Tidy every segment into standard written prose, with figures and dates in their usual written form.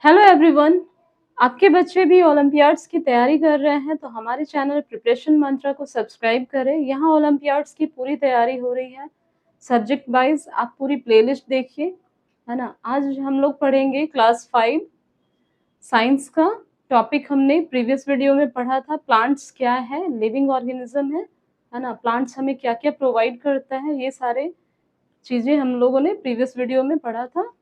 Hello everyone. आपके बच्चे भी ओलंपियाड्स की तैयारी कर रहे हैं तो हमारे चैनल प्रिपरेशन मंत्रा को सब्सक्राइब करें। यहाँ ओलंपियाड्स की पूरी तैयारी हो रही है सब्जेक्ट वाइज। आप पूरी प्लेलिस्ट देखिए, है ना। आज हम लोग पढ़ेंगे क्लास 5 साइंस का टॉपिक। हमने प्रीवियस वीडियो में पढ़ा था प्लांट्स क्या है, लिविंग ऑर्गेनिज्म है ना। प्लांट्स हमें क्या क्या प्रोवाइड करता है, ये सारे चीजें हम लोगों ने प्रीवियस वीडियो में पढ़ा था।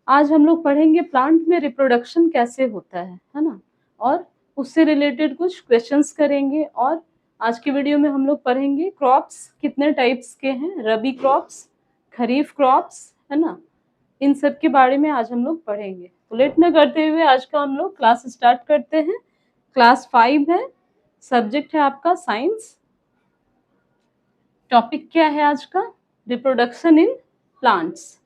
आज हम लोग पढ़ेंगे प्लांट में रिप्रोडक्शन कैसे होता है ना, और उससे रिलेटेड कुछ क्वेश्चंस करेंगे। और आज की वीडियो में हम लोग पढ़ेंगे क्रॉप्स कितने टाइप्स के हैं, रबी क्रॉप्स, खरीफ क्रॉप्स, है ना। इन सब के बारे में आज हम लोग पढ़ेंगे। तो लेट न करते हुए आज का हम लोग क्लास स्टार्ट करते हैं। क्लास 5 है, सब्जेक्ट है आपका साइंस। टॉपिक क्या है आज का? Reproduction in plants.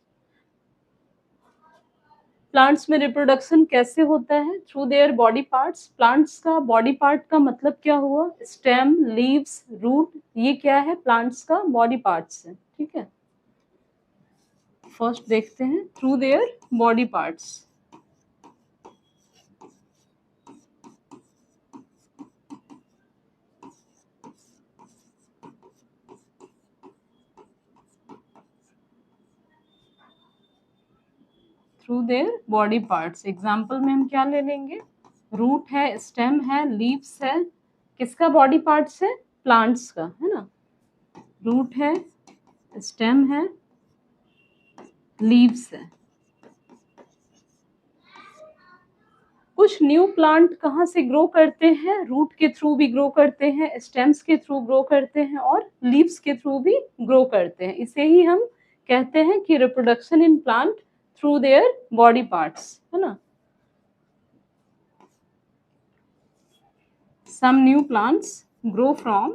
प्लांट्स में रिप्रोडक्शन कैसे होता है? Through their body parts. Plants का बॉडी पार्ट का मतलब क्या हुआ? स्टेम, लीव्स, रूट, ये क्या है? प्लांट्स का बॉडी पार्ट्स है। ठीक है, फर्स्ट देखते हैं through their body parts. Through their body parts example में हम क्या ले लेंगे? रूट है, स्टेम है, लीव्स है। किसका बॉडी पार्ट्स है? प्लांट्स का, है ना। रूट है, स्टेम है, लीव्स है। कुछ न्यू प्लांट कहाँ से ग्रो करते हैं? रूट के थ्रू भी ग्रो करते हैं, स्टेम्स के थ्रू ग्रो करते हैं, और लीव्स के थ्रू भी ग्रो करते हैं। इसे ही हम कहते हैं कि reproduction in plant through their body parts, है ना। Some new plants grow from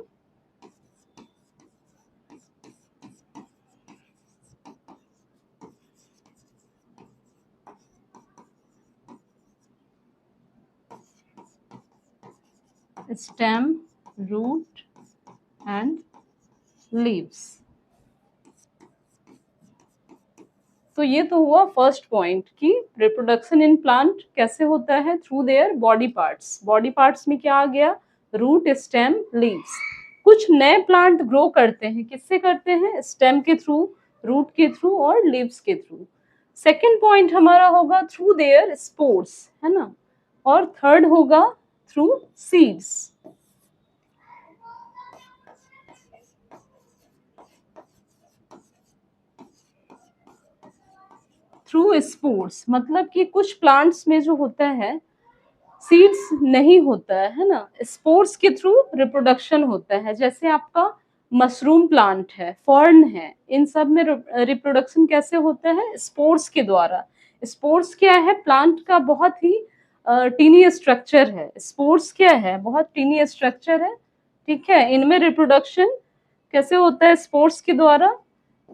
stem, root and leaves। तो ये तो हुआ फर्स्ट पॉइंट कि रिप्रोडक्शन इन प्लांट कैसे होता है? Through their body parts. Body parts में क्या आ गया? Root, stem, leaves. कुछ नए प्लांट ग्रो करते हैं, किससे करते हैं? स्टेम के थ्रू, रूट के थ्रू और लीव्स के थ्रू। सेकेंड पॉइंट हमारा होगा थ्रू देयर स्पोर्स, है ना। और थर्ड होगा थ्रू सीड्स। थ्रू स्पोर्स मतलब कि कुछ प्लांट्स में जो होता है सीड्स नहीं होता है ना, स्पोर्स के थ्रू रिप्रोडक्शन होता है। जैसे आपका मशरूम प्लांट है, फर्न है, इन सब में रिप्रोडक्शन कैसे होता है? स्पोर्स के द्वारा। स्पोर्स क्या है? प्लांट का बहुत ही टीनी स्ट्रक्चर है। स्पोर्स क्या है? बहुत टीनी स्ट्रक्चर है। ठीक है, इनमें रिप्रोडक्शन कैसे होता है? स्पोर्स के द्वारा।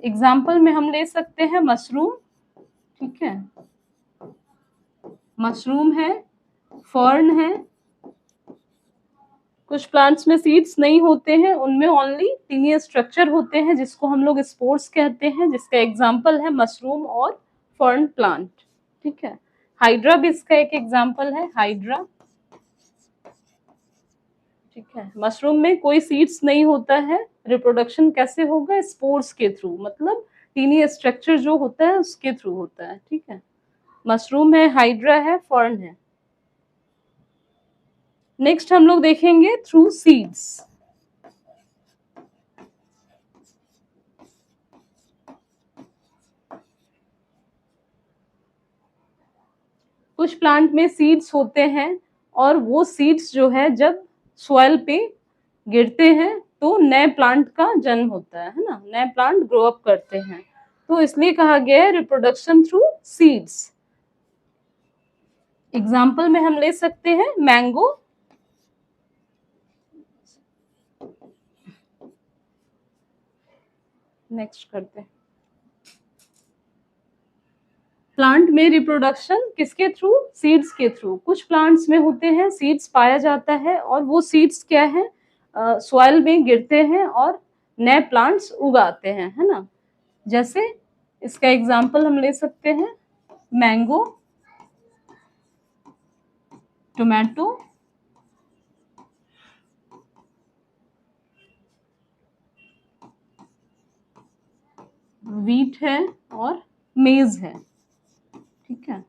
एग्जाम्पल में हम ले सकते हैं मशरूम। ठीक है, मशरूम है, फर्न है। कुछ प्लांट्स में सीड्स नहीं होते हैं, उनमें ओनली टीनी स्ट्रक्चर होते हैं जिसको हम लोग स्पोर्स कहते हैं, जिसका एग्जाम्पल है मशरूम और फर्न प्लांट। ठीक है, हाइड्रा भी इसका एक एग्जाम्पल है, हाइड्रा। ठीक है, मशरूम में कोई सीड्स नहीं होता है, रिप्रोडक्शन कैसे होगा? स्पोर्स के थ्रू, मतलब टीनी स्ट्रक्चर जो होता है उसके थ्रू होता है। ठीक है, मशरूम है, हाइड्रा है, फर्न है। नेक्स्ट हम लोग देखेंगे थ्रू सीड्स। कुछ प्लांट में सीड्स होते हैं और वो सीड्स जो है जब सॉइल पे गिरते हैं तो नए प्लांट का जन्म होता है ना, नए प्लांट ग्रो अप करते हैं। तो इसलिए कहा गया है रिप्रोडक्शन थ्रू सीड्स। एग्जाम्पल में हम ले सकते हैं मैंगो। नेक्स्ट करते हैं, प्लांट में रिप्रोडक्शन किसके थ्रू? सीड्स के थ्रू। कुछ प्लांट्स में होते हैं सीड्स पाया जाता है और वो सीड्स क्या है? सॉइल में गिरते हैं और नए प्लांट्स उगाते हैं, है ना। जैसे इसका एग्जाम्पल हम ले सकते हैं मैंगो, टोमेटो, व्हीट है और मेज है, ठीक है।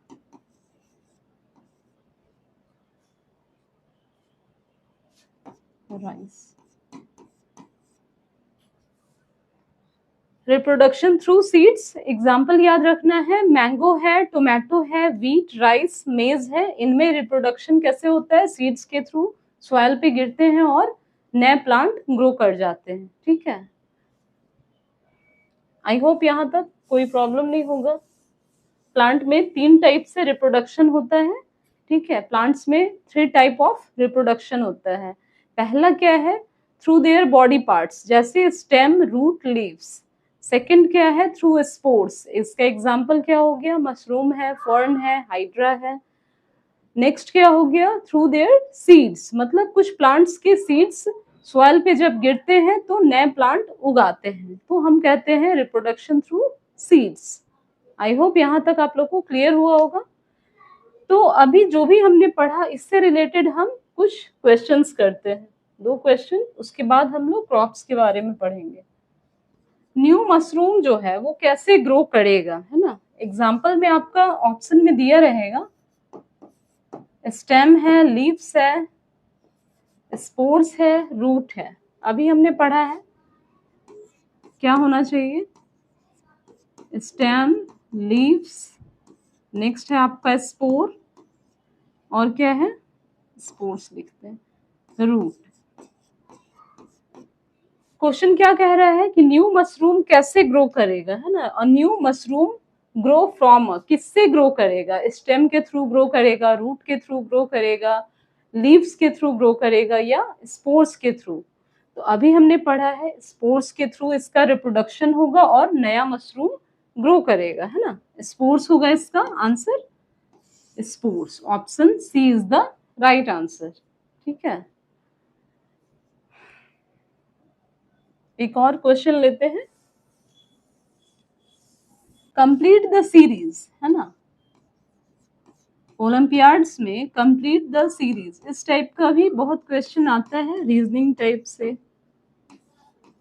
Rice. Reproduction through seeds, example याद रखना है, मैंगो है, टोमेटो है, व्हीट, राइस, मेज है। इनमें रिप्रोडक्शन कैसे होता है? सीड्स के थ्रू सॉइल पे गिरते हैं और नए प्लांट ग्रो कर जाते हैं, ठीक है। आई होप यहाँ तक कोई प्रॉब्लम नहीं होगा। प्लांट में 3 टाइप से रिप्रोडक्शन होता है, ठीक है। प्लांट्स में 3 टाइप ऑफ रिप्रोडक्शन होता है। पहला क्या है? थ्रू देयर बॉडी पार्ट्स, जैसे स्टेम, रूट, लीव्स। सेकंड क्या है? Through spores. इसका एग्जांपल क्या हो गया? मशरूम है, फर्न है, हाइड्रा है। नेक्स्ट क्या हो गया? थ्रू देयर सीड्स, मतलब कुछ प्लांट्स के सीड्स सॉइल पे जब गिरते हैं तो नए प्लांट उगाते हैं, तो हम कहते हैं रिप्रोडक्शन थ्रू सीड्स। आई होप यहाँ तक आप लोग को क्लियर हुआ होगा। तो अभी जो भी हमने पढ़ा इससे रिलेटेड हम कुछ क्वेश्चंस करते हैं, 2 क्वेश्चन, उसके बाद हम लोग क्रॉप्स के बारे में पढ़ेंगे। न्यू मशरूम जो है वो कैसे ग्रो करेगा, है ना। एग्जाम्पल में आपका ऑप्शन में दिया रहेगा, स्टेम है, लीव्स है, स्पोर्स है, रूट है। अभी हमने पढ़ा है क्या होना चाहिए? स्टेम, लीव्स, नेक्स्ट है आपका स्पोर, और क्या है? स्पोर्स लिखते हैं, रूट। क्वेश्चन क्या कह रहा है कि न्यू मशरूम कैसे ग्रो करेगा, है ना। और न्यू मशरूम ग्रो फ्रॉम, किससे ग्रो करेगा? स्टेम के थ्रू ग्रो करेगा, रूट के थ्रू ग्रो करेगा, लीव्स के थ्रू ग्रो करेगा, या स्पोर्स के थ्रू? तो अभी हमने पढ़ा है स्पोर्स के थ्रू इसका रिप्रोडक्शन होगा और नया मशरूम ग्रो करेगा, है ना। स्पोर्स होगा इसका answer, spores. Option C is the right answer, ठीक है। एक और क्वेश्चन लेते हैं, कंप्लीट द सीरीज, है ना। ओलंपियाड्स में कंप्लीट द सीरीज, इस टाइप का भी बहुत क्वेश्चन आता है रीजनिंग टाइप से।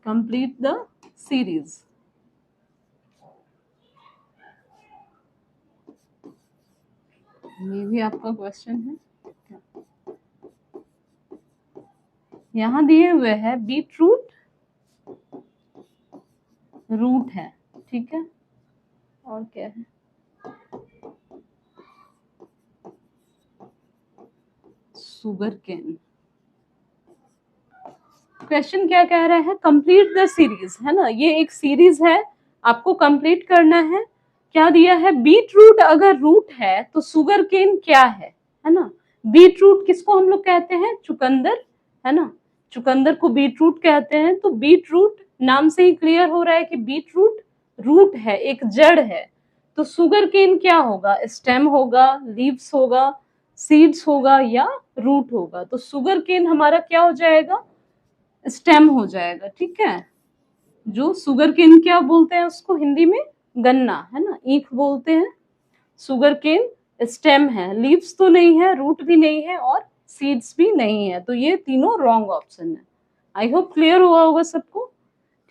कंप्लीट द सीरीज, ये भी आपका क्वेश्चन है। यहाँ दिए हुए है बीट रूट, रूट है, ठीक है, और क्या है? सुगर केन। क्वेश्चन क्या कह रहा है? कंप्लीट द सीरीज, है ना। ये एक सीरीज है, आपको कंप्लीट करना है। क्या दिया है? बीट रूट अगर रूट है तो सुगर केन क्या है ना। बीट रूट किसको हम लोग कहते हैं? चुकंदर, है ना। चुकंदर को बीट रूट कहते हैं। तो बीट रूट नाम से ही क्लियर हो रहा है कि बीट रूट रूट है, एक जड़ है। तो सुगर केन क्या होगा? स्टेम होगा, लीव्स होगा, सीड्स होगा, या रूट होगा। तो सुगर केन हमारा क्या हो जाएगा? स्टेम हो जाएगा, ठीक है। जो सुगर केन क्या बोलते हैं उसको हिंदी में? गन्ना, है ना, ईख बोलते हैं। सुगर केन स्टेम है, लीव्स तो नहीं है, रूट भी नहीं है, और सीड्स भी नहीं है। तो ये तीनों रॉन्ग ऑप्शन है। आई होप क्लियर हुआ होगा सबको,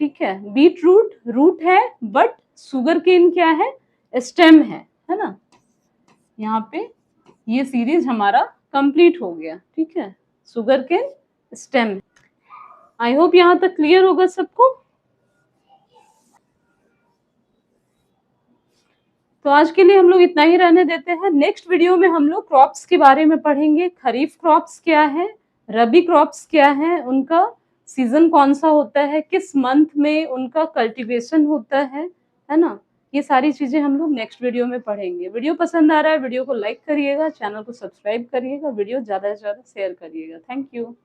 ठीक है। बीट रूट रूट है, बट सुगर केन क्या है? स्टेम है ना। यहाँ पे ये सीरीज हमारा कंप्लीट हो गया, ठीक है। Sugar cane, stem. I hope यहाँ तक क्लियर होगा सबको। तो आज के लिए हम लोग इतना ही रहने देते हैं। नेक्स्ट वीडियो में हम लोग क्रॉप्स के बारे में पढ़ेंगे। खरीफ क्रॉप्स क्या है, रबी क्रॉप्स क्या है, उनका सीजन कौन सा होता है, किस मंथ में उनका कल्टीवेशन होता है ना। ये सारी चीजें हम लोग नेक्स्ट वीडियो में पढ़ेंगे। वीडियो पसंद आ रहा है, वीडियो को लाइक करिएगा, चैनल को सब्सक्राइब करिएगा, वीडियो ज्यादा से ज्यादा शेयर करिएगा। Thank you.